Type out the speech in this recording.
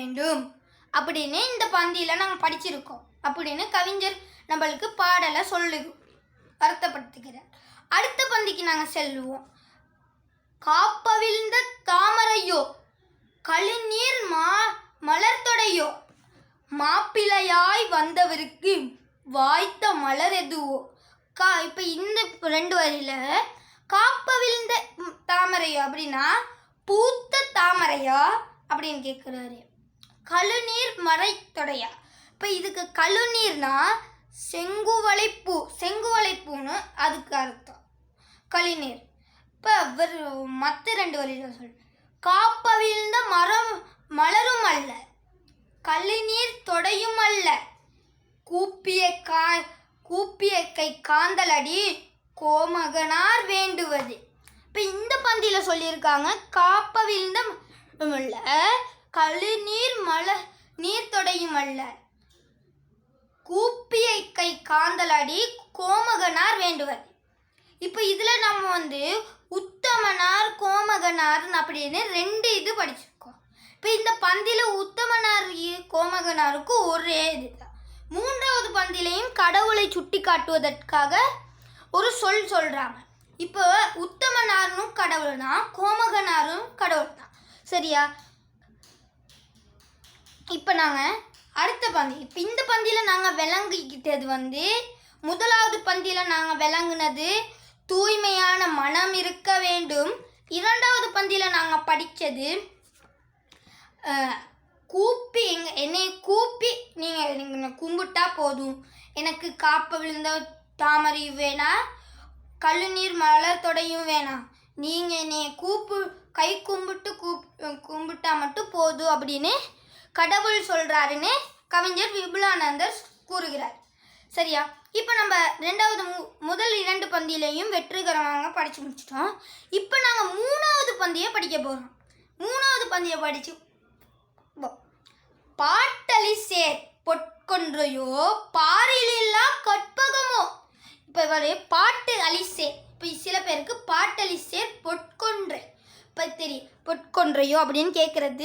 வேண்டும் அப்படின்னு இந்த பந்தியில் நாங்கள் படிச்சிருக்கோம் அப்படின்னு கவிஞர் நம்மளுக்கு பாடலை சொல்லி வருத்தப்படுத்துகிறார். அடுத்த பந்திக்கு நாங்கள் செல்வோம். காப்பவிழ்ந்த தாமரையோ கழுநீர் மலர்த்தொடையோ மாப்பிள்ளையாய் வந்தவருக்கு வாய்த்த மலர் எதுவோ. இப்போ இந்த 2 வரியில் காப்பவிழ்ந்த தாமரையோ அப்படின்னா பூத்த தாமரையா அப்படின்னு கேட்குறாரு. கழுநீர் மறைத்தொடையா. இப்போ இதுக்கு கழுநீர்னா செங்குவளைப்பூன்னு அதுக்கு அர்த்தம் கழுநீர். இப்போ மற்ற 2 வரியில் சொல் காப்பவிழ்ந்த மலரும் அல்ல கழுநீர் தொடையும் அல்ல கூப்பிய கை காந்தலடி கோமகனார் வேண்டுவது. இப்போ இந்த பந்தியில் சொல்லியிருக்காங்க காப்பவிழ்ந்த அல்ல கழுநீர் நீர் தொடையும் அல்ல கூப்பிய கை காந்தலடி கோமகனார் வேண்டுவது. இப்போ இதில் நம்ம உத்தமனார் கோமகனார் அப்படின்னு 2 இது படிச்சிருக்கோம். இப்போ இந்த பந்தியில் உத்தமனார் கோமகனாருக்கு ஒரே இதுதான். 3வது பந்திலையும் கடவுளை சுட்டி காட்டுவதற்காக ஒரு சொல்கிறாங்க. இப்போ உத்தமனாரும் கடவுள் தான், கோமகனாரும் கடவுள் தான். சரியா? இப்போ நாங்கள் அடுத்த பந்தி, இப்போ இந்த பந்தியில் நாங்கள் விளங்கிக்கிட்டது 1வது பந்தியில் நாங்கள் விளங்குனது தூய்மையான மனம் இருக்க வேண்டும். 2வது பந்தியில் நாங்கள் படித்தது என்னை கூப்பி நீங்கள் கும்பிட்டா போதும், எனக்கு காப்ப விழுந்த தாமரையும் வேணாம் கழுநீர் மலர் தொடையும் வேணாம், நீங்கள் என்னை கை கும்பிட்டா மட்டும் போதும் அப்படின்னு கடவுள் சொல்கிறாருன்னு கவிஞர் விபுலானந்தர் கூறுகிறார். சரியா? இப்போ நம்ம முதல் 2 பந்தியிலையும் வெற்றிகரமாக படித்து முடிச்சிட்டோம். இப்போ நாங்கள் 3வது பந்தியை படிக்க போகிறோம். 3வது பந்தியை படித்து பாட்டலி சேர் பொற்கொன்றையோ பாரிலா கற்பகமோ. இப்போ பாட்டு அலிசே. இப்போ சில பேருக்கு பாட்டலி சேர் பொற்கொன்றை இப்போ பொற்கொன்றையோ அப்படின்னு கேட்குறது